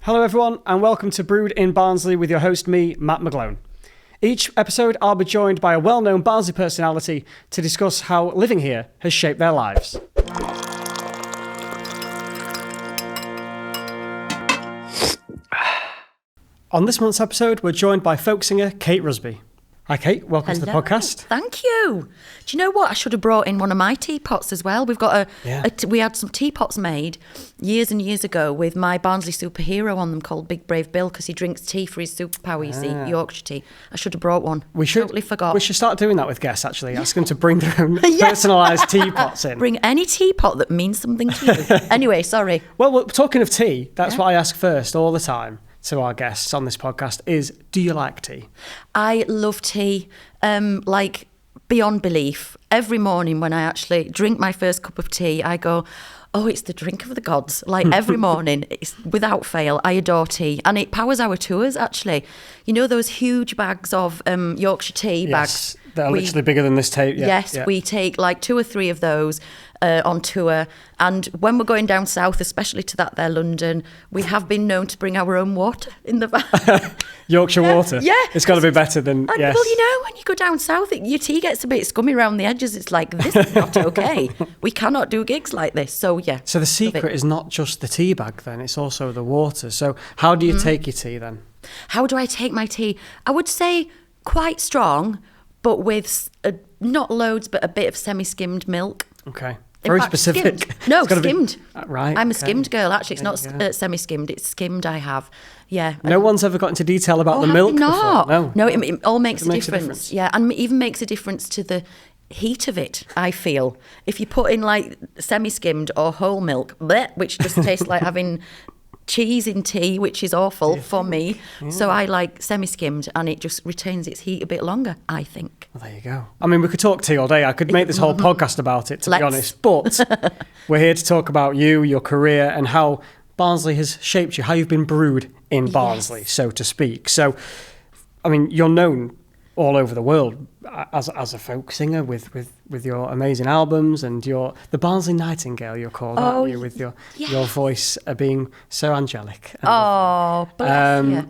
Hello everyone and welcome to Brewed in Barnsley with your host me, Matt McGlone. Each episode I'll be joined by a well-known Barnsley personality to discuss how living here has shaped their lives. On this month's episode we're joined by folk singer Kate Rusby. Hi Kate, welcome to the podcast. Thank you. Do you know what? I should have brought in one of my teapots as well. We've got we had some teapots made years and years ago with my Barnsley superhero on them called Big Brave Bill because he drinks tea for his superpower, you see, Yorkshire tea. I should have brought one. Totally forgot. We should start doing that with guests actually. Ask them to bring their own personalised teapots in. Bring any teapot that means something to you. Anyway, sorry. Well, talking of tea, that's what I ask first all the time to our guests on this podcast is, do you like tea? I love tea, like beyond belief. Every morning when I actually drink my first cup of tea, I go, oh, it's the drink of the gods. Like every morning, it's without fail, I adore tea. And it powers our tours, actually. You know those huge bags of Yorkshire tea bags? They're literally bigger than this tape. We take like 2 or 3 of those on tour. And when we're going down south, especially to that there London, we have been known to bring our own water in the van. Yorkshire water? Yeah. It's got to be better than, Well, you know, when you go down south, your tea gets a bit scummy around the edges. It's like, this is not okay. We cannot do gigs like this. So, yeah. So the secret is not just the tea bag then, it's also the water. So how do you take your tea then? How do I take my tea? I would say quite strong, but with not loads, but a bit of semi-skimmed milk. Okay. Very specific. Skimmed. No, skimmed. Right. I'm a skimmed girl. Actually, it's not semi-skimmed. It's skimmed I have. Yeah. No one's ever got into detail about the milk before. No, it all makes a difference. Yeah, and even makes a difference to the heat of it, I feel. If you put in like semi-skimmed or whole milk, which just tastes like having cheese in tea, which is awful for me. Yeah. So I like semi-skimmed and it just retains its heat a bit longer, I think. Well, there you go. I mean, we could talk tea all day. I could make this whole podcast about it, to be honest. But we're here to talk about you, your career, and how Barnsley has shaped you, how you've been brewed in Barnsley, so to speak. So, I mean, you're known all over the world as a folk singer with your amazing albums and the Barnsley Nightingale you're called, aren't you, with your voice being so angelic. Bless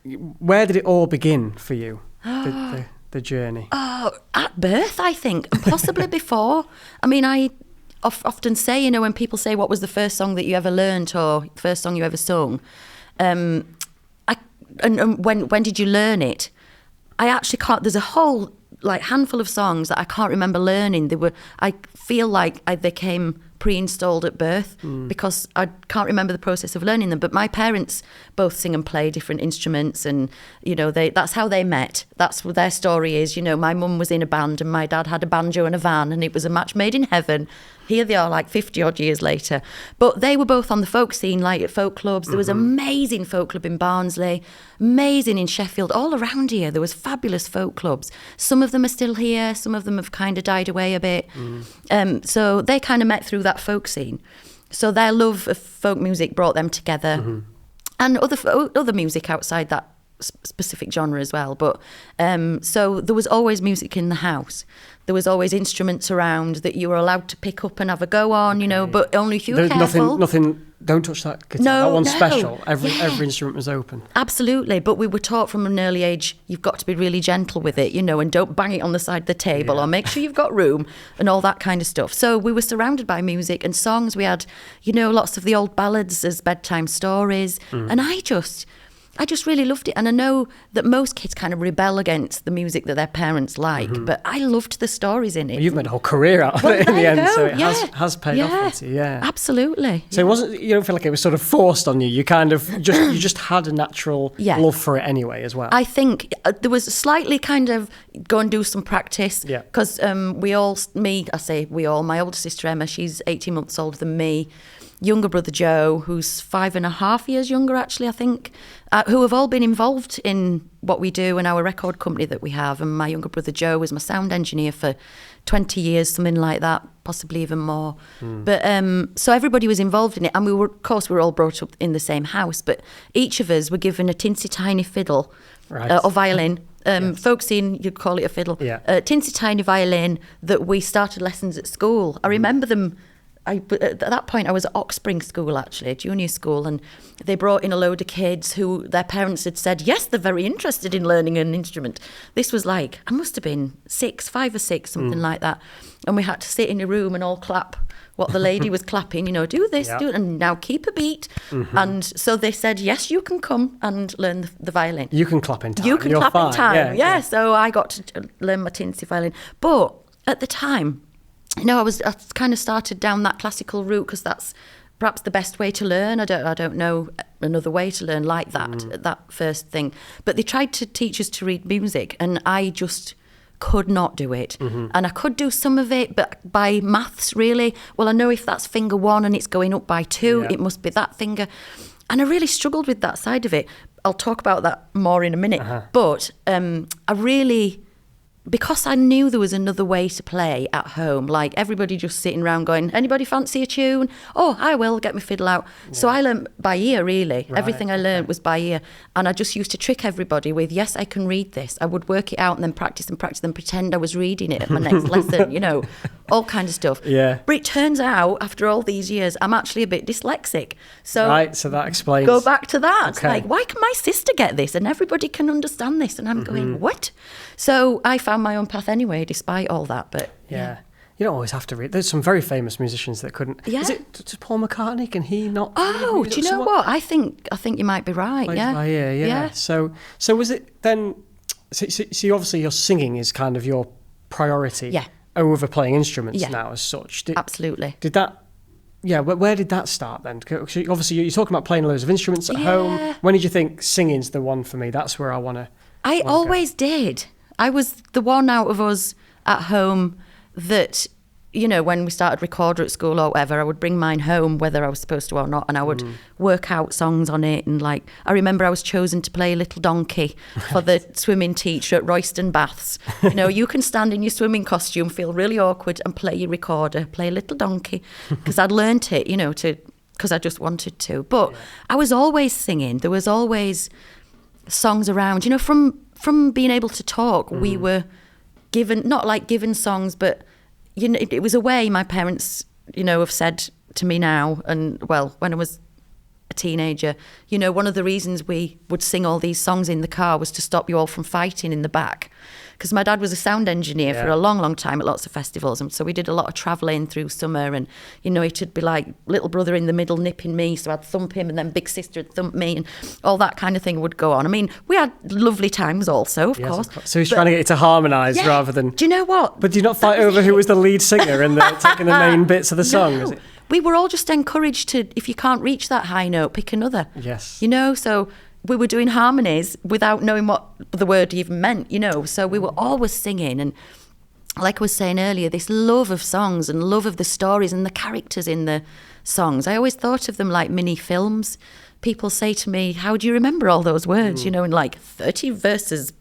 you. Where did it all begin for you, the journey? Oh, at birth, I think, and possibly before. I mean, I often say, you know, when people say, what was the first song that you ever learnt or first song you ever sung, and when did you learn it? I actually can't. There's a whole handful of songs that I can't remember learning. I feel like they came pre-installed at birth because I can't remember the process of learning them. But my parents both sing and play different instruments, and you know that's how they met. That's what their story is. You know, my mum was in a band and my dad had a banjo and a van, and it was a match made in heaven. Here they are, like 50 odd years later. But they were both on the folk scene, like at folk clubs. There was amazing folk club in Barnsley, amazing in Sheffield, all around here. There was fabulous folk clubs. Some of them are still here. Some of them have kind of died away a bit. So they kind of met through that folk scene. So their love of folk music brought them together, and other music outside that specific genre as well. But so there was always music in the house. There was always instruments around that you were allowed to pick up and have a go on, you know, but only if you were careful. Nothing, don't touch that guitar. No, that one's special. Every instrument was open. Absolutely. But we were taught from an early age, you've got to be really gentle with it, you know, and don't bang it on the side of the table or make sure you've got room and all that kind of stuff. So we were surrounded by music and songs. We had, you know, lots of the old ballads as bedtime stories. And I just really loved it. And I know that most kids kind of rebel against the music that their parents like, but I loved the stories in it. Well, you've made a whole career out of it in the end, so it has paid off for you, absolutely. So it wasn't, you don't feel like it was sort of forced on you, you kind of just had a natural love for it anyway as well. I think there was slightly kind of go and do some practice, because my older sister Emma, she's 18 months older than me, younger brother Joe, who's 5.5 years younger actually, I think, who have all been involved in what we do and our record company that we have. And my younger brother Joe was my sound engineer for 20 years, something like that, possibly even more. But so everybody was involved in it, and we were all brought up in the same house, but each of us were given a tinsy tiny fiddle or violin. Folk scene, you'd call it a fiddle. A tinsy tiny violin that we started lessons at school. I remember them. But at that point, I was at Oxspring School, actually, junior school, and they brought in a load of kids who their parents had said, yes, they're very interested in learning an instrument. This was like, I must have been 5 or 6, something like that. And we had to sit in a room and all clap what the lady was clapping, do this, do it, and now keep a beat. And so they said, yes, you can come and learn the violin. You can clap in time. You can You're clap fine. in time. Yeah. So I got to learn my teensy violin. But at the time, I kind of started down that classical route because that's perhaps the best way to learn. I don't know another way to learn like that, that first thing. But they tried to teach us to read music, and I just could not do it. And I could do some of it, but by maths, really. Well, I know if that's finger 1 and it's going up by 2, it must be that finger. And I really struggled with that side of it. I'll talk about that more in a minute. But I really... because I knew there was another way to play at home, like everybody just sitting around going, anybody fancy a tune? Oh, I will, get my fiddle out. So I learned by ear, really. Right. Everything I learned was by ear. And I just used to trick everybody with, yes, I can read this. I would work it out and then practice and pretend I was reading it at my next lesson, all kind of stuff. Yeah. But it turns out, after all these years, I'm actually a bit dyslexic. So, right, so that explains. Go back to that. Okay. Like, why can my sister get this and everybody can understand this? And I'm going, what? So I found my own path anyway, despite all that. But yeah. You don't always have to read. There's some very famous musicians that couldn't. Yeah. Does Paul McCartney, can he not? Oh, do you know what? I think you might be right. Yeah. Yeah. So was it then? So obviously your singing is kind of your priority. Yeah. Over playing instruments now as such. Absolutely. Did that? Yeah. Where did that start then? 'Cause obviously you're talking about playing loads of instruments at home. When did you think singing's the one for me? That's where I want to. I always did. I was the one out of us at home that, when we started recorder at school or whatever, I would bring mine home, whether I was supposed to or not, and I would work out songs on it. And I remember I was chosen to play Little Donkey for the swimming teacher at Royston Baths. You can stand in your swimming costume, feel really awkward, and play your recorder, play Little Donkey, because I'd learnt it, because I just wanted to. But I was always singing. There was always songs around, from being able to talk. We were given, not like given songs, but it was a way my parents have said to me now, and well, when I was a teenager, one of the reasons we would sing all these songs in the car was to stop you all from fighting in the back, because my dad was a sound engineer for a long, long time at lots of festivals, and so we did a lot of travelling through summer, and it'd be like little brother in the middle nipping me, so I'd thump him, and then big sister would thump me, and all that kind of thing would go on. I mean, we had lovely times also, of course. So he's trying to get you to harmonise rather than... Do you know what? But do you not fight over who was the lead singer and taking the main bits of the song? No. Is it? We were all just encouraged to, if you can't reach that high note, pick another. Yes. So we were doing harmonies without knowing what the word even meant, so we were always singing. And like I was saying earlier, this love of songs and love of the stories and the characters in the songs. I always thought of them like mini films. People say to me, how do you remember all those words, in like 30 verses,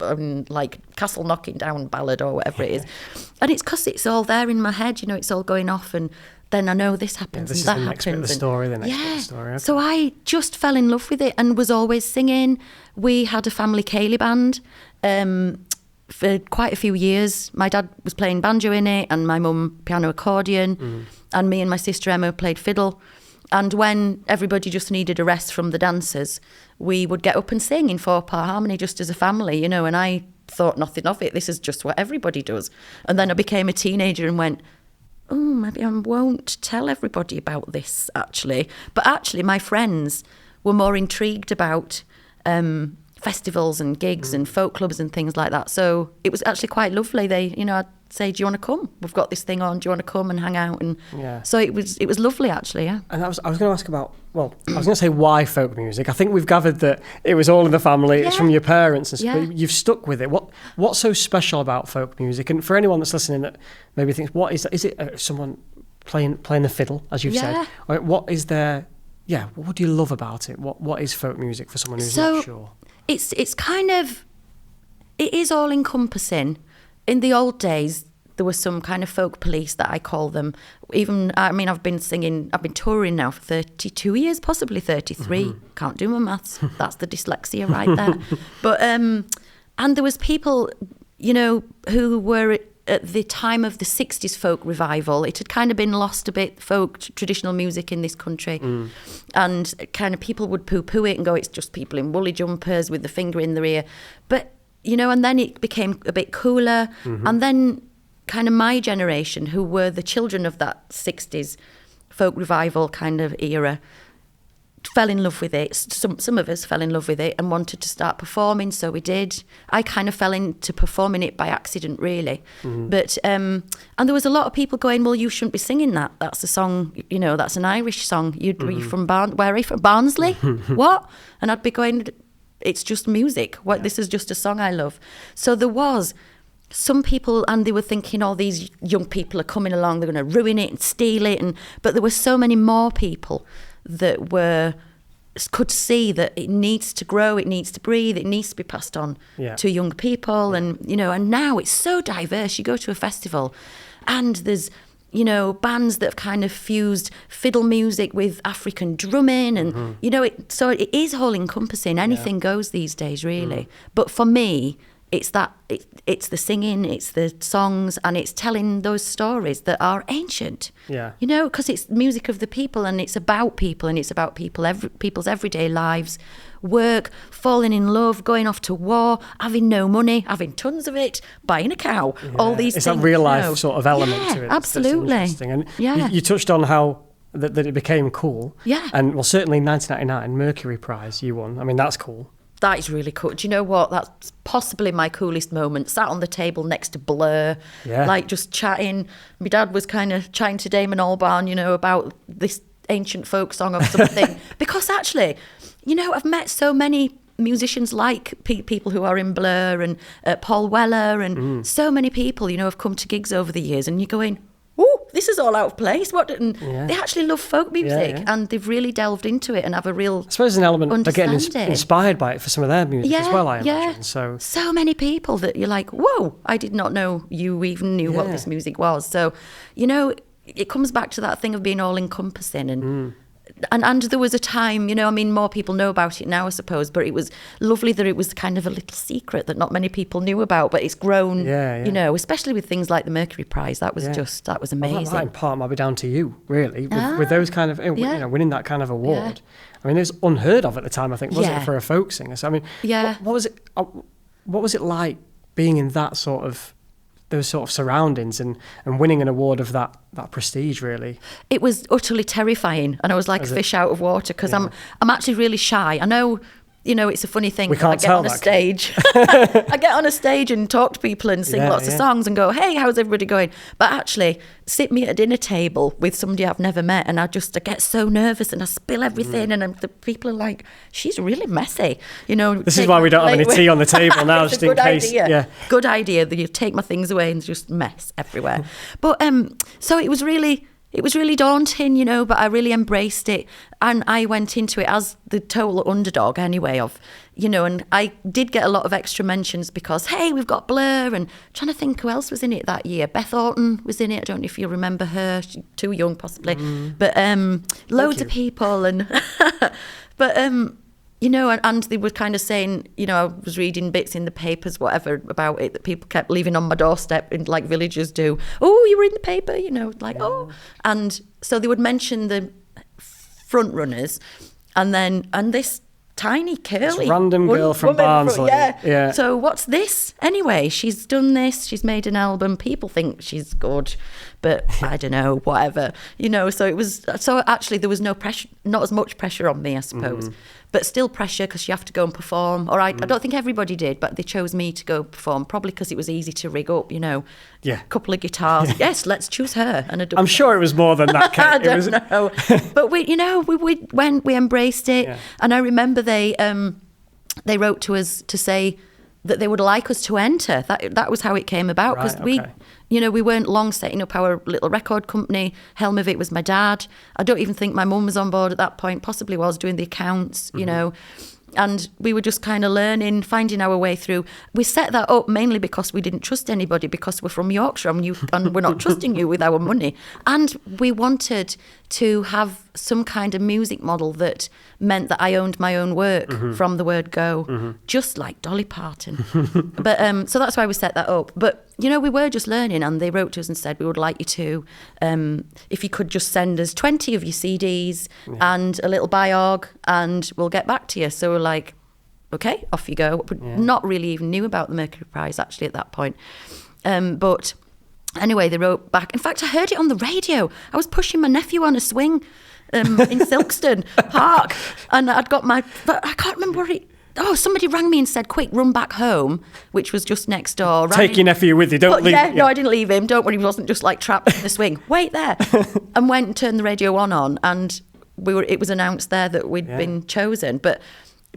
like Castle Knocking Down ballad or whatever it is. And it's because it's all there in my head, it's all going off, and then I know this happens and that happens. This is the next bit of the story, the next bit of the story. Okay. So I just fell in love with it and was always singing. We had a family ceilidh band for quite a few years. My dad was playing banjo in it, and my mum piano accordion, and me and my sister Emma played fiddle. And when everybody just needed a rest from the dancers, we would get up and sing in 4-part harmony just as a family, and I thought nothing of it. This is just what everybody does. And then I became a teenager and went, oh, maybe I won't tell everybody about this, actually. But actually, my friends were more intrigued about festivals and gigs and folk clubs and things like that. So it was actually quite lovely. They, I'd say, do you want to come? We've got this thing on. Do you want to come and hang out? And so it was lovely, actually, yeah. And I was going to ask about, I was going to say why folk music. I think we've gathered that it was all in the family. It's from your parents and stuff. But you've stuck with it. What's so special about folk music? And for anyone that's listening that maybe thinks, what is that? Is it someone playing the fiddle, as you've said? Or what is there? Yeah, what do you love about it? What is folk music for someone who's not sure? It's kind of, it is all encompassing. In the old days, there was some kind of folk police that I call them. I've been touring now for 32 years, possibly 33. Can't do my maths. That's the dyslexia right there. But, and there was people, who were at the time of the 60s folk revival. It had kind of been lost a bit, folk traditional music in this country. And kind of people would poo-poo it and go, it's just people in woolly jumpers with the finger in their ear. But, and then it became a bit cooler. And then kind of my generation, who were the children of that 60s folk revival kind of era, fell in love with it. Some of us fell in love with it and wanted to start performing, so we did. I kind of fell into performing it by accident, really. But and there was a lot of people going, well, you shouldn't be singing that. That's a song, that's an Irish song. You'd be from where are you from? Barnsley? What? And I'd be going, it's just music. This is just a song I love. So there was some people, and they were thinking, these young people are coming along, they're going to ruin it and steal it. But there were so many more people that could see that it needs to grow, it needs to breathe, it needs to be passed on to young people. And, and now it's so diverse. You go to a festival and there's, bands that have kind of fused fiddle music with African drumming and, so it is all encompassing. Anything goes these days, really. But for me, it's it's the singing, it's the songs, and it's telling those stories that are ancient. Because it's music of the people, and it's about people, and it's about people's everyday lives, work, falling in love, going off to war, having no money, having tons of it, buying a cow, all these things. It's a real life sort of element to it. Absolutely. That's interesting. And you touched on how that it became cool. And well, certainly in 1999, Mercury Prize you won. I mean, that's cool. That is really cool. Do you know what? That's possibly my coolest moment. Sat on the table next to Blur, just chatting. My dad was kind of chatting to Damon Albarn, about this ancient folk song or something. Because actually, I've met so many musicians like people who are in Blur and Paul Weller and so many people, have come to gigs over the years, and you're going, oh, this is all out of place. They actually love folk music and they've really delved into it and have a real I suppose an element they're getting inspired by it for some of their music as well, I imagine. So many people that you're like, whoa, I did not know you even knew what this music was. So, it comes back to that thing of being all encompassing and there was a time, more people know about it now, I suppose, but it was lovely that it was kind of a little secret that not many people knew about, but it's grown, especially with things like the Mercury Prize. That was that was amazing. Well, that in part might be down to you, really, with those kind of, winning that kind of award. I mean, it was unheard of at the time, I think, wasn't it, for a folk singer? So, I mean, what was it like being in that sort of, those sort of surroundings and winning an award of that prestige, really? It was utterly terrifying, and I was like a fish out of water because I'm actually really shy. I know, it's a funny thing. We can't tell that. I get on a stage and talk to people and sing lots of songs and go, hey, how's everybody going? But actually, sit me at a dinner table with somebody I've never met, and I get so nervous and I spill everything, and the people are like, she's really messy. This is why we don't have any tea on the table now, just in case. Good idea that you take my things away and just mess everywhere. But so it was really daunting, but I really embraced it. And I went into it as the total underdog anyway and I did get a lot of extra mentions because, hey, we've got Blur, and I'm trying to think who else was in it that year. Beth Orton was in it. I don't know if you remember her. She's too young, possibly. But loads of people. And but and they were kind of saying, I was reading bits in the papers, whatever, about it that people kept leaving on my doorstep, like villagers do. Oh, you were in the paper, oh. And so they would mention the front runners, and this tiny curly this random girl from Barnsley. So what's this anyway? She's done this. She's made an album. People think she's good, but I don't know. Whatever, So it was. So actually, there was no pressure, not as much pressure on me, I suppose. But still pressure because you have to go and perform. Or I don't think everybody did, but they chose me to go perform, probably because it was easy to rig up, a couple of guitars. Yes, let's choose her. And I'm sure it was more than that, Kate. I don't know. But we went, we embraced it. Yeah. And I remember they wrote to us to say that they would like us to enter. That was how it came about, because we weren't long setting up our little record company. Helm of it was my dad. I don't even think my mum was on board at that point, possibly was doing the accounts, and we were just kind of learning, finding our way through. We set that up mainly because we didn't trust anybody, because we're from Yorkshire and we're not trusting you with our money. And we wanted to have some kind of music model that meant that I owned my own work from the word go, just like Dolly Parton. But so that's why we set that up. But we were just learning, and they wrote to us and said, we would like you to, if you could just send us 20 of your CDs and a little biog, and we'll get back to you. So we're like, okay, off you go. Not really even knew about the Mercury Prize, actually, at that point. But anyway, they wrote back. In fact, I heard it on the radio. I was pushing my nephew on a swing in Silkstone Park, and I'd got but I can't remember where somebody rang me and said, quick, run back home, which was just next door. Take your nephew with you, don't leave him. No, I didn't leave him. Don't worry, he wasn't just like trapped in the swing. Wait there. And went and turned the radio on, and it was announced there that we'd been chosen. But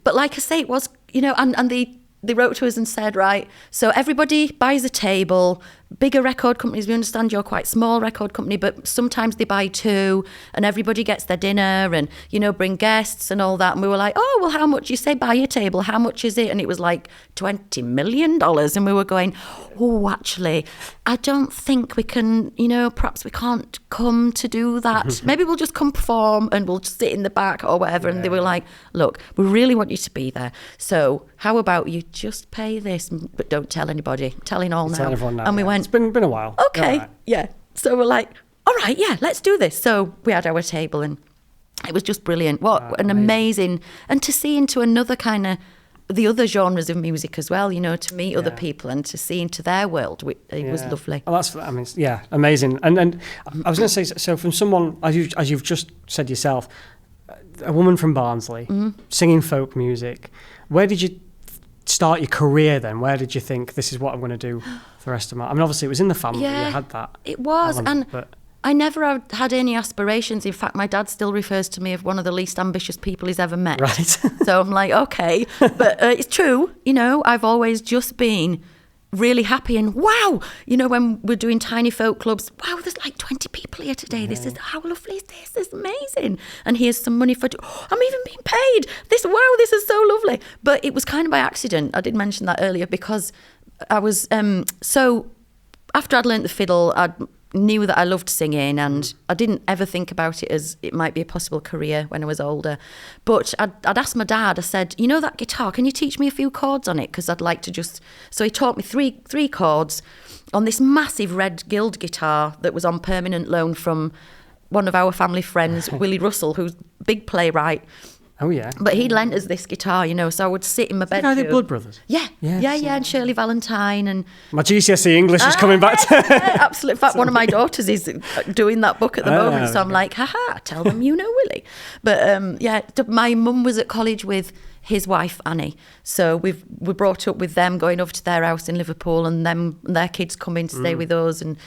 like I say, it was, and they wrote to us and said, right, so everybody buys a table. Bigger record companies, we understand you're quite small record company, but sometimes they buy 2 and everybody gets their dinner and, bring guests and all that. And we were like, oh, well, how much? You say buy a table, how much is it? And it was like $20 million. And we were going, oh, actually, I don't think we can, perhaps we can't come to do that. Maybe we'll just come perform and we'll just sit in the back or whatever. And they were like, look, we really want you to be there. So how about you just pay this, but don't tell anybody. Telling all now. Tell everyone now. And we went, it's been a while. Okay, right. Yeah. So we're like, all right, yeah, let's do this. So we had our table, and it was just brilliant. What an amazing, and to see into another kind of, the other genres of music as well, to meet other people and to see into their world. It was lovely. Oh, amazing. And I was going to say, so from someone, as you've just said yourself, a woman from Barnsley, singing folk music, where did you start your career then? Where did you think, this is what I'm going to do for the rest of my... I mean, obviously it was in the family, you had that. It was, I never had any aspirations. In fact, my dad still refers to me as one of the least ambitious people he's ever met. Right. So I'm like, okay. But it's true, I've always just been really happy, and wow, when we're doing tiny folk clubs, wow, there's like 20 people here today. This is, how lovely is this? This is amazing. And here's some money for, I'm even being paid. This is so lovely. But it was kind of by accident. I did mention that earlier, because I was, so after I'd learnt the fiddle, I knew that I loved singing, and I didn't ever think about it as it might be a possible career when I was older. But I'd asked my dad, I said, that guitar, can you teach me a few chords on it? Because I'd like to just... So he taught me three chords on this massive red Guild guitar that was on permanent loan from one of our family friends, Willie Russell, who's a big playwright. Oh, yeah. But he lent us this guitar, so I would sit in my bedroom. The Blood Brothers? Yeah, and Shirley Valentine. And my GCSE English is coming back to... Absolutely. In fact, one of my daughters is doing that book at the moment, so I'm like, haha, tell them you know Willie. But my mum was at college with his wife, Annie. So we brought up with them, going over to their house in Liverpool, and their kids coming to stay with us. And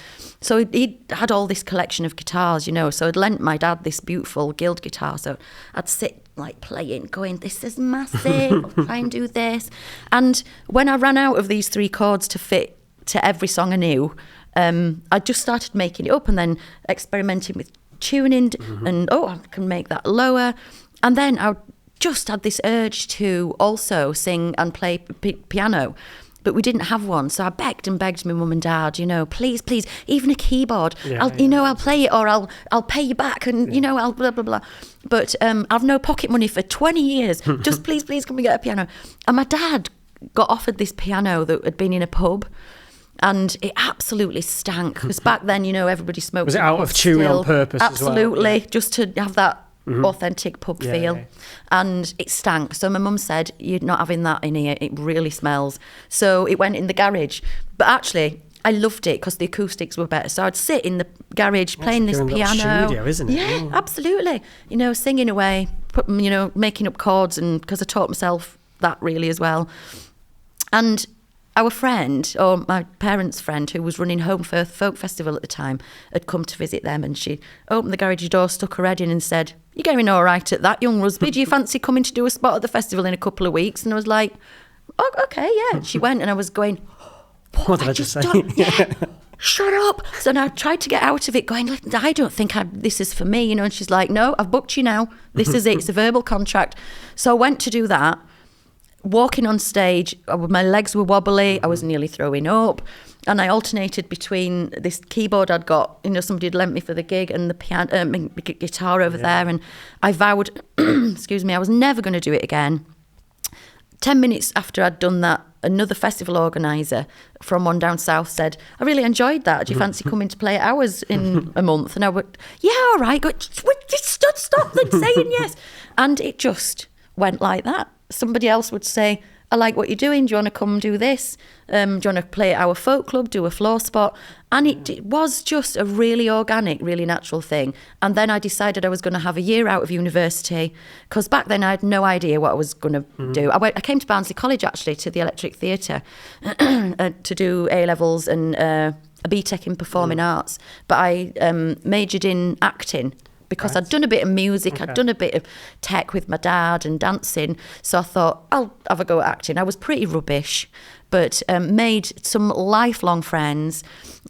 so he had all this collection of guitars, so I'd lent my dad this beautiful Guild guitar. So I'd sit like playing, going, this is massive, I'll try and do this. And when I ran out of these 3 chords to fit to every song I knew, I just started making it up and then experimenting with tuning and, I can make that lower. And then I just had this urge to also sing and play piano. But we didn't have one, so I begged and begged my mum and dad, please, even a keyboard. I'll play it, or I'll pay you back, and I'll blah blah blah. But I've no pocket money for 20 years. Just please, come and get a piano. And my dad got offered this piano that had been in a pub, and it absolutely stank. Because back then, everybody smoked. Was it out of tune on purpose? Absolutely, as well? just to have that. Authentic pub feel. And it stank, so my mum said, you're not having that in here, it really smells. So it went in the garage, but actually I loved it because the acoustics were better. So I'd sit in the garage playing this piano. Studio, isn't it? Yeah, absolutely. Singing away, making up chords, and because I taught myself that really as well. And our friend, or my parents' friend, who was running Home Firth Folk Festival at the time, had come to visit them, and she opened the garage door, stuck her head in and said, you're getting all right at that, young Rusby. Do you fancy coming to do a spot at the festival in a couple of weeks? And I was like, oh, okay, yeah. She went, and I was going, what did I just say? Yeah. Shut up. So now I tried to get out of it, going, I don't think this is for me, and she's like, no, I've booked you now. This is it. It's a verbal contract. So I went to do that. Walking on stage, my legs were wobbly. I was nearly throwing up. And I alternated between this keyboard I'd got, somebody had lent me for the gig, and the piano, guitar over there. And I vowed, excuse me, I was never going to do it again. 10 minutes after I'd done that another festival organizer from one down south said, I really enjoyed that. Do you fancy coming to play at ours in a month? And I went, yeah, all right. Go, just stop them saying yes. And it just went like that. Somebody else would say, I like what you're doing. Do you want to come do this? Do you want to play at our folk club, do a floor spot? And it was just a really organic, really natural thing. And then I decided I was going to have a year out of university, because back then I had no idea what I was going to do. I came to Barnsley College, actually, to the Electric Theatre to do A-levels and a BTEC in Performing Arts. But I majored in acting, because I'd done a bit of music, I'd done a bit of tech with my dad and dancing. So I thought, I'll have a go at acting. I was pretty rubbish, but made some lifelong friends,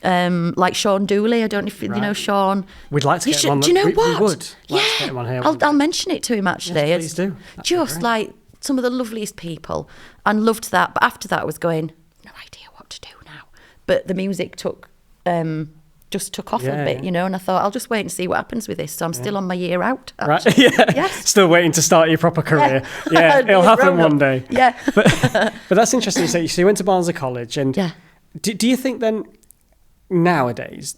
like Sean Dooley. I don't know if you know Sean. We'd like to get him on. Do you know what? We would like to get him on here. I'll mention it to him, actually. Yes, please do. Just like some of the loveliest people, and loved that. But after that, I was going, no idea what to do now. But the music just took off a bit, and I thought, I'll just wait and see what happens with this. So I'm still on my year out, actually. Right, yeah. Yes. Still waiting to start your proper career. Yeah, it'll happen one day. Yeah. But that's interesting. So you went to Barnsley College, and do you think then nowadays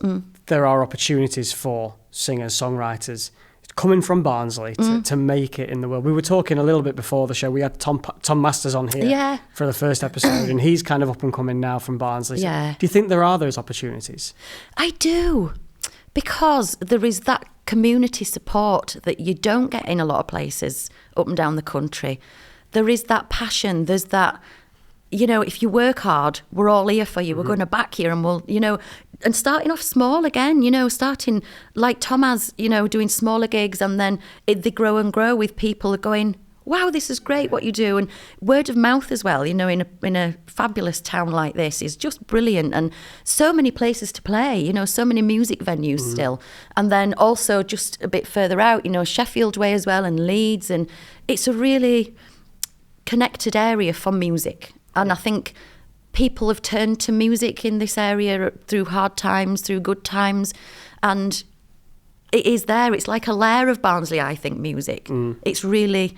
there are opportunities for singers, songwriters coming from Barnsley to make it in the world? We were talking a little bit before the show. We had Tom Masters on here for the first episode, and he's kind of up and coming now from Barnsley. So do you think there are those opportunities? I do, because there is that community support that you don't get in a lot of places up and down the country. There is that passion. There's that, if you work hard, we're all here for you. We're going to back you, and we'll, and starting off small again, starting like Tom has, doing smaller gigs, and then they grow and grow with people going, wow, this is great what you do. And word of mouth as well, in a fabulous town like this is just brilliant. And so many places to play, so many music venues still. And then also just a bit further out, Sheffield way as well, and Leeds. And it's a really connected area for music. And I think people have turned to music in this area through hard times, through good times. And it is there. It's like a layer of Barnsley, I think, music. It's really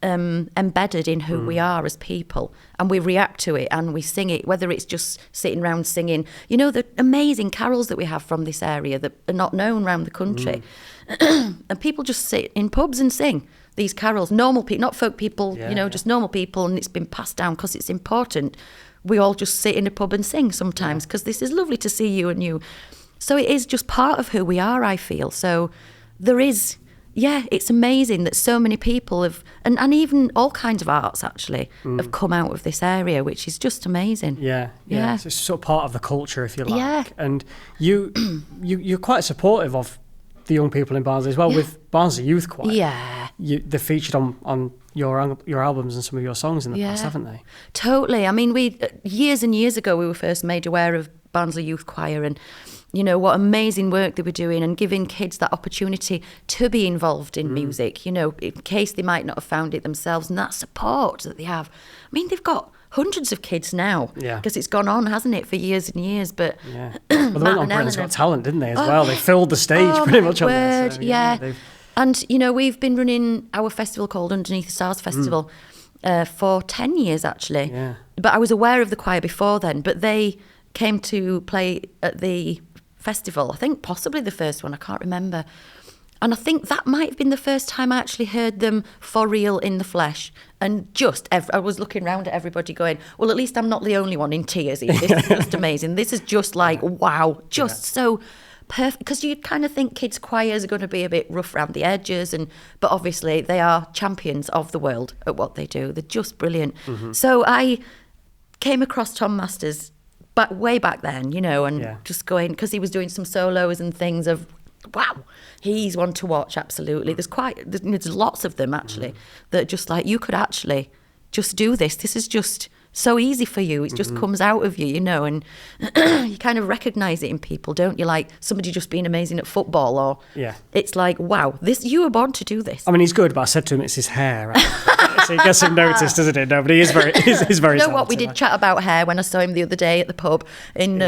embedded in who we are as people. And we react to it and we sing it, whether it's just sitting around singing. The amazing carols that we have from this area that are not known around the country. And people just sit in pubs and sing these carols. Normal people, not folk people, just normal people. And it's been passed down because it's important. We all just sit in a pub and sing sometimes because this is lovely to see you and you. So it is just part of who we are, I feel. So there is, it's amazing that so many people have, and even all kinds of arts actually, have come out of this area, which is just amazing. Yeah. So it's sort of part of the culture, if you like. Yeah. And you're quite supportive of the young people in Barnsley as well, with Barnsley Youth Choir. Yeah. They're featured on your albums and some of your songs in the past, haven't they? Totally. I mean, years and years ago, we were first made aware of Barnsley Youth Choir, and what amazing work they were doing, and giving kids that opportunity to be involved in music, in case they might not have found it themselves, and that support that they have. I mean, they've got hundreds of kids now, because it's gone on, hasn't it, for years and years. But well, they went on Britain's Got Talent, didn't they, as well? They filled the stage pretty much on there. So, and, we've been running our festival called Underneath the Stars Festival for 10 years, actually. Yeah. But I was aware of the choir before then, but they came to play at the festival, I think possibly the first one, I can't remember. And I think that might have been the first time I actually heard them for real in the flesh. And I was looking around at everybody going, well, at least I'm not the only one in tears. This is just amazing. This is just like, wow, so perfect. Because you kind of think kids' choirs are going to be a bit rough around the edges, but obviously they are champions of the world at what they do. They're just brilliant. So I came across Tom Masters way back then, and just going, because he was doing some solos and things of, wow, he's one to watch, absolutely. There's lots of them, actually, that just like, you could actually just do this. This is just so easy for you. It just comes out of you, and you kind of recognise it in people, don't you? Like somebody just being amazing at football, or it's like, wow, you were born to do this. I mean, he's good, but I said to him, it's his hair. Right? So it gets him noticed, doesn't it? No, but he's very You know what? We did chat about hair when I saw him the other day at the pub in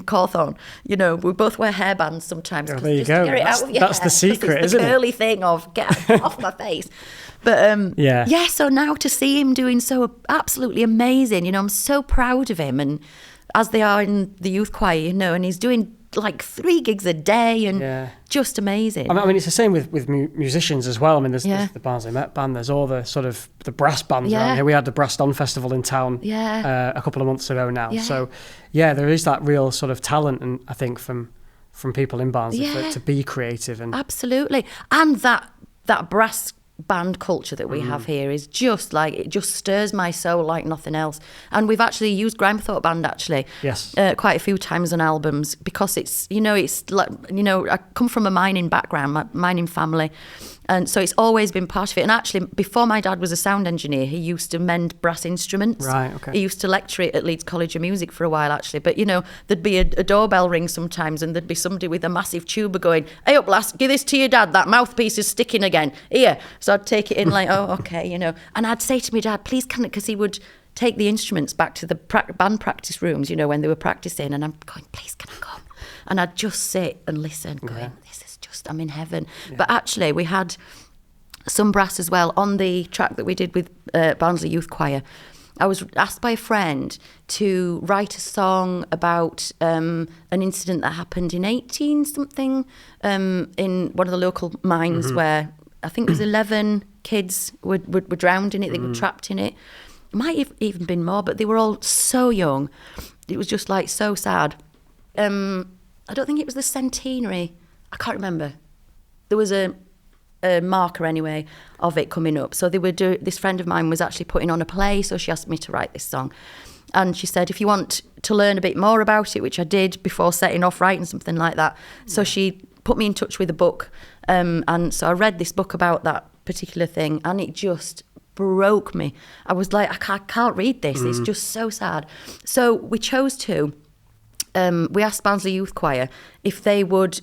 Cawthorne. You know, we both wear hairbands sometimes. Oh, there you go. That's the secret, isn't it? The curly thing of get off my face. But so now to see him doing so absolutely amazing, you know, I'm so proud of him, and as they are in the youth choir, you know, and he's doing like 3 gigs a day and just amazing. I mean, it's the same with musicians as well. I mean, there's the Barnsley Met Band, there's all the sort of the brass bands around here. We had the Brass Don Festival in town a couple of months ago now. So, there is that real sort of talent, and I think from people in Barnsley to be creative. And absolutely. And that brass band culture that we have here is just like, it just stirs my soul like nothing else. And we've actually used Grimethorpe Band quite a few times on albums, because it's like, I come from a mining background, my mining family, and so it's always been part of it. And actually, before my dad was a sound engineer, he used to mend brass instruments. Right, okay. He used to lecture it at Leeds College of Music for a while, actually. But, you know, there'd be a doorbell ring sometimes, and there'd be somebody with a massive tuba going, "Hey up, lass, give this to your dad. That mouthpiece is sticking again. Here." So I'd take it in like, oh, okay, you know. And I'd say to my dad, please, because he would take the instruments back to the band practice rooms, you know, when they were practicing. And I'm going, please, can I come? And I'd just sit and listen, going, this is just, I'm in heaven. Yeah. But actually, we had some brass as well on the track that we did with Barnsley Youth Choir. I was asked by a friend to write a song about an incident that happened in 18-something in one of the local mines where I think it was 11 kids were drowned in it. They were trapped in it. Might have even been more, but they were all so young. It was just like so sad. I don't think it was the centenary. I can't remember. There was a marker anyway of it coming up. So this friend of mine was actually putting on a play, so she asked me to write this song. And she said, if you want to learn a bit more about it, which I did before setting off writing something like that. So she put me in touch with a book. And so I read this book about that particular thing, and it just broke me. I was like, I can't read this. It's just so sad. So we chose to, we asked Barnsley Youth Choir if they would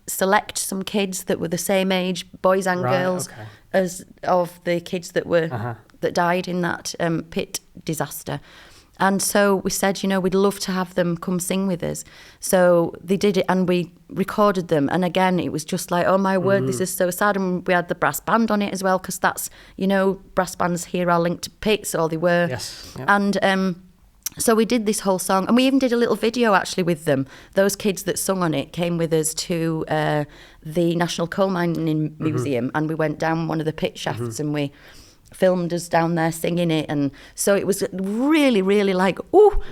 select some kids that were the same age, boys and girls, as of the kids that were that died in that pit disaster. And so we said, you know, we'd love to have them come sing with us. So they did it, and we recorded them. And again, it was just like, oh my word, this is so sad. And we had the brass band on it as well, because that's, you know, brass bands here are linked to pits, or they were. Yes. Yep. And so we did this whole song, and we even did a little video actually with them. Those kids that sung on it came with us to the National Coal Mining Museum, and we went down one of the pit shafts and we filmed us down there singing it. And so it was really, really like,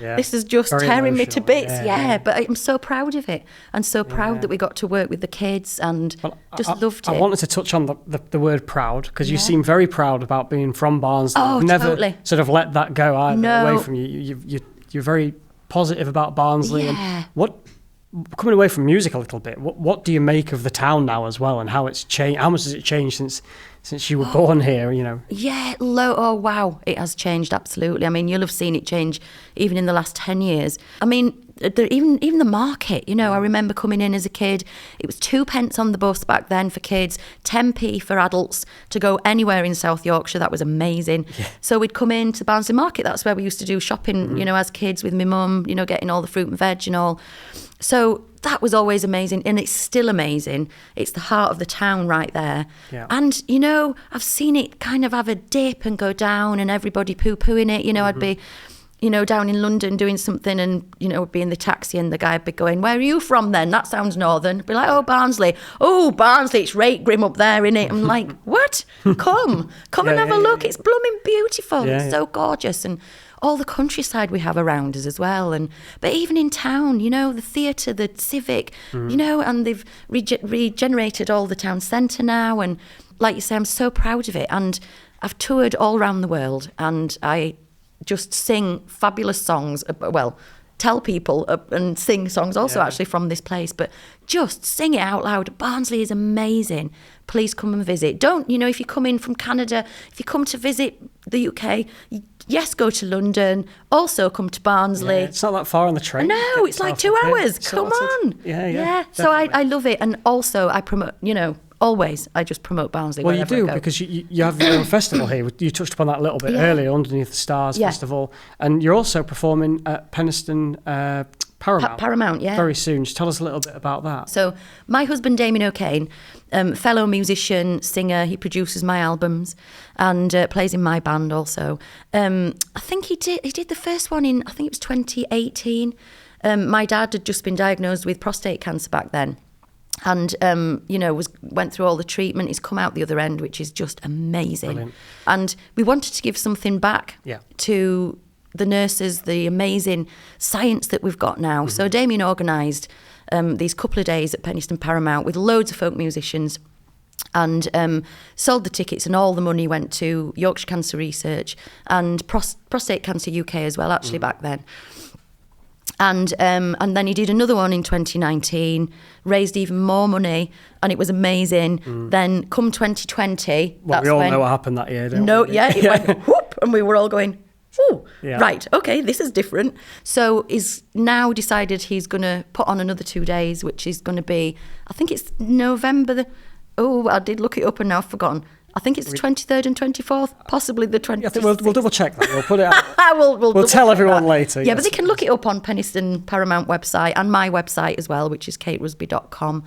this is just very tearing emotional. Me to bits. Yeah, but I'm so proud of it, and so proud that we got to work with the kids, and loved it. I wanted to touch on the word proud, because you seem very proud about being from Barnsley. Oh, never totally. Sort of let that go away from you. You're very positive about Barnsley. Yeah. And coming away from music a little bit, what do you make of the town now as well, and how it's changed? How much has it changed since you were born here, you know? Yeah, wow, it has changed, absolutely. I mean, you'll have seen it change even in the last 10 years. I mean, even the market, you know, I remember coming in as a kid, it was 2p on the bus back then for kids, 10p for adults to go anywhere in South Yorkshire. That was amazing. Yeah. So we'd come into Barnsley Market, that's where we used to do shopping, you know, as kids with my mum, you know, getting all the fruit and veg and all. So that was always amazing, and it's still amazing. It's the heart of the town right there. Yeah. And, you know, I've seen it kind of have a dip and go down, and everybody poo-pooing it. You know, I'd be, you know, down in London doing something, and, you know, be in the taxi, and the guy'd be going, "Where are you from then? That sounds northern." I'd be like, "Oh, Barnsley." "Oh, Barnsley, it's right grim up there, innit?" I'm like, "What? Come and have a look. It's blooming beautiful. It's so gorgeous." And all the countryside we have around us as well. But even in town, you know, the theatre, the civic, you know, and they've regenerated all the town centre now. And like you say, I'm so proud of it. And I've toured all around the world, and I just sing fabulous songs. Well, tell people and sing songs also actually from this place, but just sing it out loud. Barnsley is amazing. Please come and visit. Don't, you know, if you come in from Canada, if you come to visit the UK, yes, go to London. Also come to Barnsley. Yeah, it's not that far on the train. No, it's like 2 hours. Come on. Yeah. So I love it. And also I promote, you know, always. I just promote Barnsley. Well, you wherever I do, go. because you have your own festival here. You touched upon that a little bit earlier, Underneath the Stars Festival. And you're also performing at Penistone Paramount. Paramount, yeah. Very soon. Just tell us a little bit about that. So my husband, Damien O'Kane, fellow musician, singer, he produces my albums and plays in my band also. I think he did the first one in, I think it was 2018. My dad had just been diagnosed with prostate cancer back then. And, went through all the treatment. He's come out the other end, which is just amazing. Brilliant. And we wanted to give something back to the nurses, the amazing science that we've got now. Mm-hmm. So Damien organised these couple of days at Penistone Paramount with loads of folk musicians and sold the tickets, and all the money went to Yorkshire Cancer Research and Prostate Cancer UK as well, actually, back then. And then he did another one in 2019, raised even more money, and it was amazing. Then come 2020... Well, we all know what happened that year, don't we? It went whoop, and we were all going, ooh, right, okay, this is different. So he's now decided he's going to put on another 2 days, which is going to be, I think it's November... I did look it up and now I've forgotten. I think it's the 23rd and 24th, possibly the 26th. I think we'll double check that. We'll put it out. we'll tell everyone later. Yeah, but they can look it up on Penistone Paramount website and my website as well, which is katerusby.com.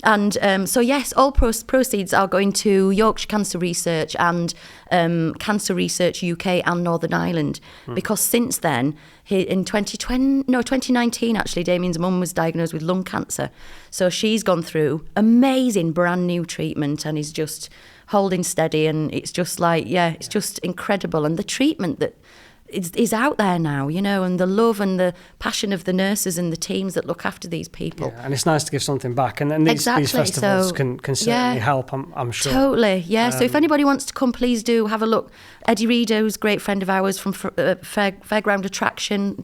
And so, yes, all proceeds are going to Yorkshire Cancer Research and Cancer Research UK and Northern Ireland. Because since then, in 2019, actually, Damien's mum was diagnosed with lung cancer. So she's gone through amazing brand new treatment and is just holding steady, and it's just like, it's just incredible. And the treatment that is out there now, and the love and the passion of the nurses and the teams that look after these people. Yeah, and it's nice to give something back, and these festivals can certainly help, I'm sure. Totally, yeah. So if anybody wants to come, please do have a look. Eddie Rideau's a great friend of ours from Fairground Attraction,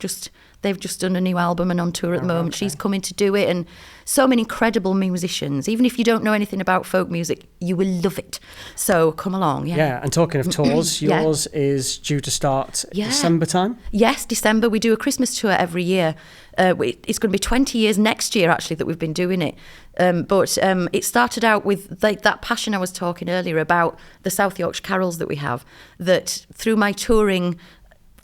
they've just done a new album and on tour at the moment. Okay. She's coming to do it, and so many incredible musicians. Even if you don't know anything about folk music, you will love it. So come along, Yeah, and talking of tours, yours is due to start December time? Yes, December. We do a Christmas tour every year. It's going to be 20 years next year, actually, that we've been doing it. But it started out with that passion I was talking earlier about the South Yorkshire carols that we have, that through my touring...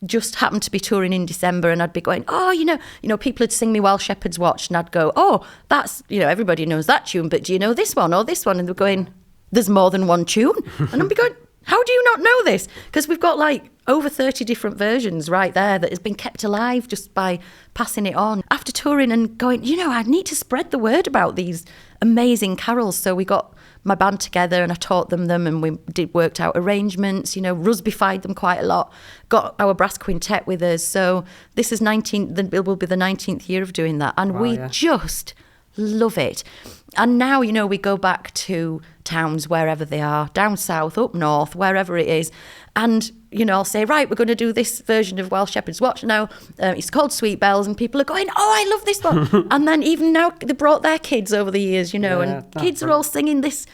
just happened to be touring in December, and I'd be going, people would sing me While Shepherds Watch, and I'd go, that's, everybody knows that tune, but do you know this one or this one? And they're going, there's more than one tune. And I'd be going, how do you not know this? Because we've got like over 30 different versions right there that has been kept alive just by passing it on. After touring and going, I need to spread the word about these amazing carols. So we got my band together and I taught them and we worked out arrangements, Rusbified them quite a lot, got our brass quintet with us. So this is it will be the 19th year of doing that. And we just love it. And now, we go back to towns wherever they are, down south, up north, wherever it is. And, I'll say, right, we're going to do this version of While Shepherds Watch now. It's called Sweet Bells, and people are going, I love this one. And then even now they brought their kids over the years, and kids are all singing this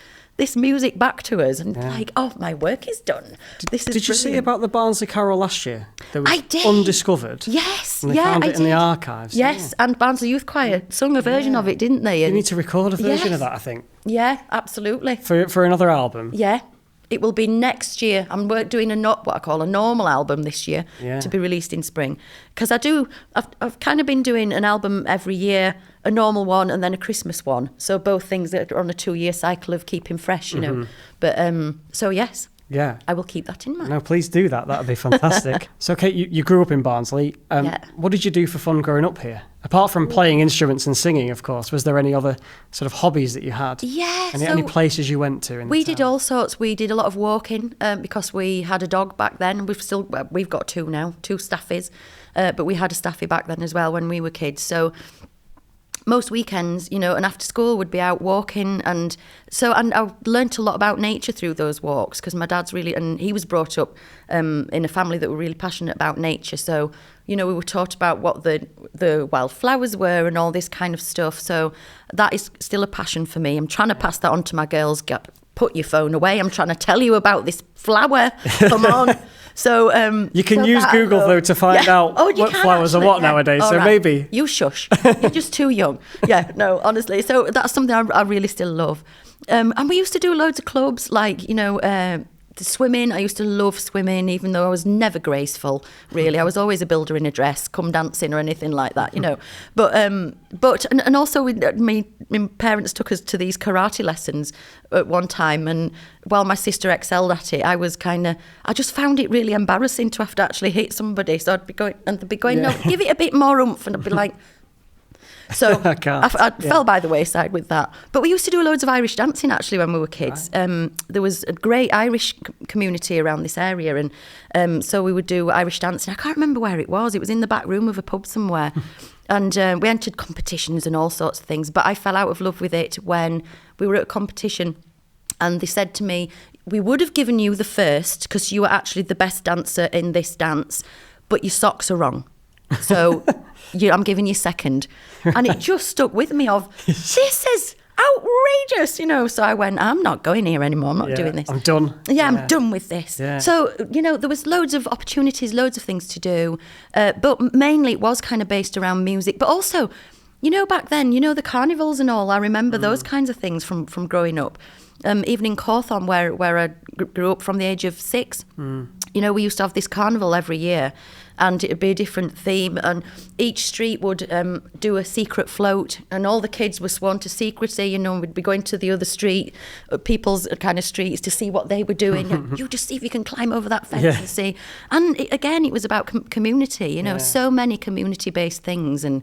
music back to us, and like, my work is done. Did you see about the Barnsley Carol last year? I did. Undiscovered. Yes, and they found it in the archives. Yes, and Barnsley Youth Choir sung a version of it, didn't they? You need to record a version of that, I think. Yeah, absolutely. For another album. Yeah. It will be next year. I'm doing what I call a normal album this year to be released in spring. Because I've kind of been doing an album every year, a normal one and then a Christmas one. So both things that are on a 2-year cycle of keeping fresh, But so yes. Yeah. I will keep that in mind. No, please do that. That would be fantastic. So, Kate, you grew up in Barnsley. What did you do for fun growing up here? Apart from playing instruments and singing, of course, was there any other sort of hobbies that you had? Yeah. Any places you went to? We did all sorts. We did a lot of walking because we had a dog back then. We've got 2 now, 2 staffies. But we had a staffy back then as well when we were kids. So most weekends, and after school would be out walking, and I learnt a lot about nature through those walks because my dad's and he was brought up in a family that were really passionate about nature. So we were taught about what the wildflowers were and all this kind of stuff. So that is still a passion for me. I'm trying to pass that on to my girls, put your phone away. I'm trying to tell you about this flower. Come on. So you can use Google though to find out what flowers are what nowadays. All so right. Maybe you shush. You're just too young. Yeah, no, honestly. So that's something I really still love. And we used to do loads of clubs, like the swimming. I used to love swimming, even though I was never graceful. Really, I was always a builder in a dress, come dancing or anything like that. But also my parents took us to these karate lessons at one time, and while my sister excelled at it, I just found it really embarrassing to have to actually hit somebody. So I'd be going, no, give it a bit more oomph, and I'd be like. So I fell by the wayside with that. But we used to do loads of Irish dancing actually when we were kids. Right. There was a great Irish community around this area, and so we would do Irish dancing. I can't remember where it was. It was in the back room of a pub somewhere. And we entered competitions and all sorts of things. But I fell out of love with it when we were at a competition, and they said to me, we would have given you the first because you were actually the best dancer in this dance, but your socks are wrong. So I'm giving you second. And it just stuck with me of, this is outrageous, So I went, I'm not going here anymore. I'm not doing this. I'm done. Yeah, I'm done with this. Yeah. So, there was loads of opportunities, loads of things to do. But mainly it was kind of based around music. But also, back then, the carnivals and all, I remember those kinds of things from growing up. Even in Cawthon, where I grew up from the age of 6, we used to have this carnival every year, and it'd be a different theme, and each street would do a secret float, and all the kids were sworn to secrecy. We'd be going to the other street, people's kind of streets, to see what they were doing. And you just see if you can climb over that fence and see. And it was about community. So many community-based things, and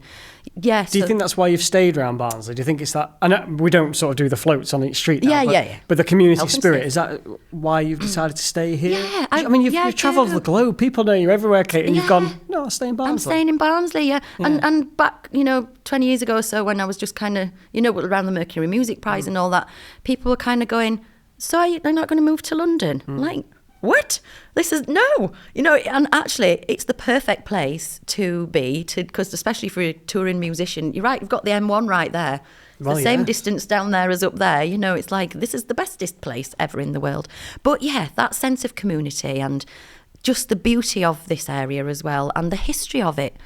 yeah. Do you think that's why you've stayed around Barnsley? Do you think it's that? I know we don't sort of do the floats on each street now, but the community spirit, is that why you've decided to stay here? Yeah, you've travelled the globe. People know you everywhere, Kate, and you've gone, no, I'll stay in Barnsley. I'm staying in Barnsley, yeah. And back, 20 years ago or so, when I was just kind of, around the Mercury Music Prize and all that, people were kind of going, so you're not going to move to London? Like, what? This is, no. And actually, it's the perfect place to be, because especially for a touring musician, you're right, you've got the M1 right there. It's the same distance down there as up there. It's like, this is the bestest place ever in the world. But yeah, that sense of community and just the beauty of this area as well, and the history of it.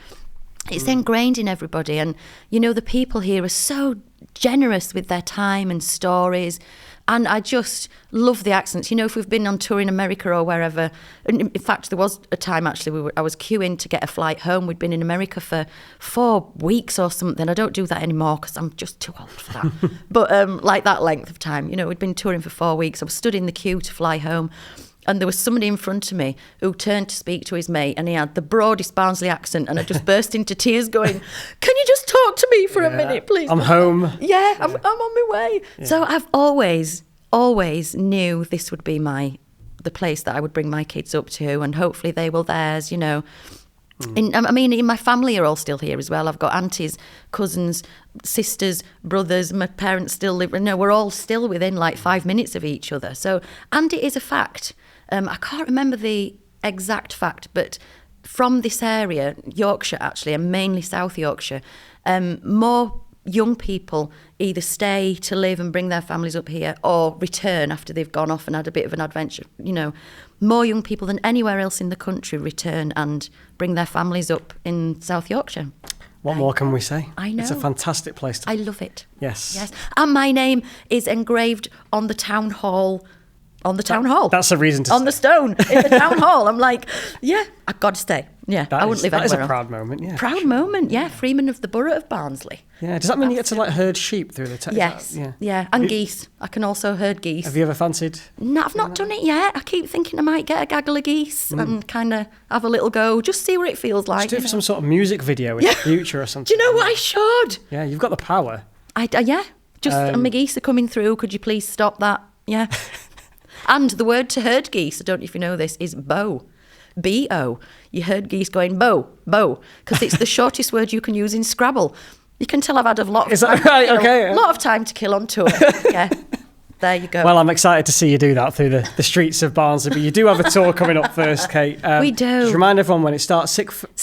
It's ingrained in everybody. And, the people here are so generous with their time and stories. And I just love the accents. If we've been on tour in America or wherever, and in fact, there was a time actually I was queuing to get a flight home. We'd been in America for 4 weeks or something. I don't do that anymore because I'm just too old for that. But like that length of time, we'd been touring for 4 weeks. I was stood in the queue to fly home. And there was somebody in front of me who turned to speak to his mate, and he had the broadest Barnsley accent, and I just burst into tears going, can you just talk to me for a minute, please? I'm home. Yeah, I'm on my way. Yeah. So I've always knew this would be the place that I would bring my kids up to, and hopefully they will theirs, In my family are all still here as well. I've got aunties, cousins, sisters, brothers. My parents still live. We're all still within like 5 minutes of each other. So, and it is a fact. I can't remember the exact fact, but from this area, Yorkshire actually, and mainly South Yorkshire, more young people either stay to live and bring their families up here or return after they've gone off and had a bit of an adventure. More young people than anywhere else in the country return and bring their families up in South Yorkshire. What more can we say? I know. It's a fantastic place to I love it. Yes. And my name is engraved on the town hall. On the town hall. That's a reason to on stay. The stone in the town hall. I'm like, yeah, I've got to stay. Yeah, I wouldn't live anywhere else. That is a proud moment, yeah. Proud moment, yeah. Freeman of the Borough of Barnsley. Yeah, does that mean you get to herd sheep through the town? Yes, yeah. And geese. I can also herd geese. Have you ever fancied? No, I've not done it yet. I keep thinking I might get a gaggle of geese and kind of have a little go, just see what it feels like. Just do some sort of music video in the future or something. Do you know what I should? Yeah, you've got the power. Just my geese are coming through. Could you please stop that? Yeah. And the word to herd geese, I don't know if you know this, is bow. B-O. You heard geese going bow, because it's the shortest word you can use in Scrabble. You can tell I've had a lot of time, right? Okay. A lot of time to kill on tour. Yeah. There you go. Well, I'm excited to see you do that through the streets of Barnsley, but you do have a tour coming up first, Kate. We do. Just remind everyone when it starts,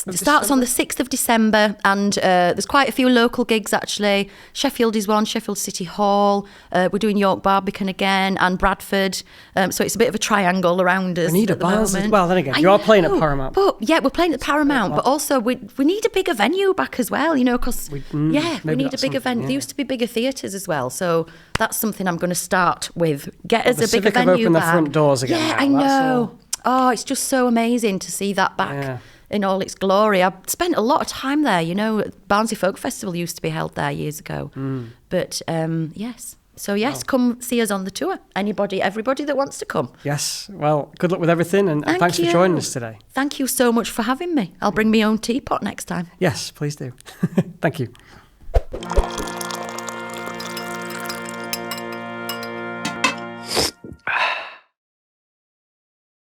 starts on the 6th of December, and there's quite a few local gigs actually. Sheffield is one, Sheffield City Hall. We're doing York Barbican again, and Bradford. So it's a bit of a triangle around us. We need a Barnsley. Well, then again, you're playing at Paramount. But yeah, we're playing at Paramount, but also we need a bigger venue back as well, you know, because we need a bigger venue. There used to be bigger theatres as well, so that's something I'm going to start with. Get us a bigger Civic have venue opened back. the front doors again. Yeah, now. I know. Oh, it's just so amazing to see that back in all its glory. I've spent a lot of time there, you know. Barnsley Folk Festival used to be held there years ago. But yes. So yes, come see us on the tour. Everybody that wants to come. Yes. Well, good luck with everything, and thanks for joining us today. Thank you so much for having me. I'll bring my own teapot next time. Yes, please do. Thank you.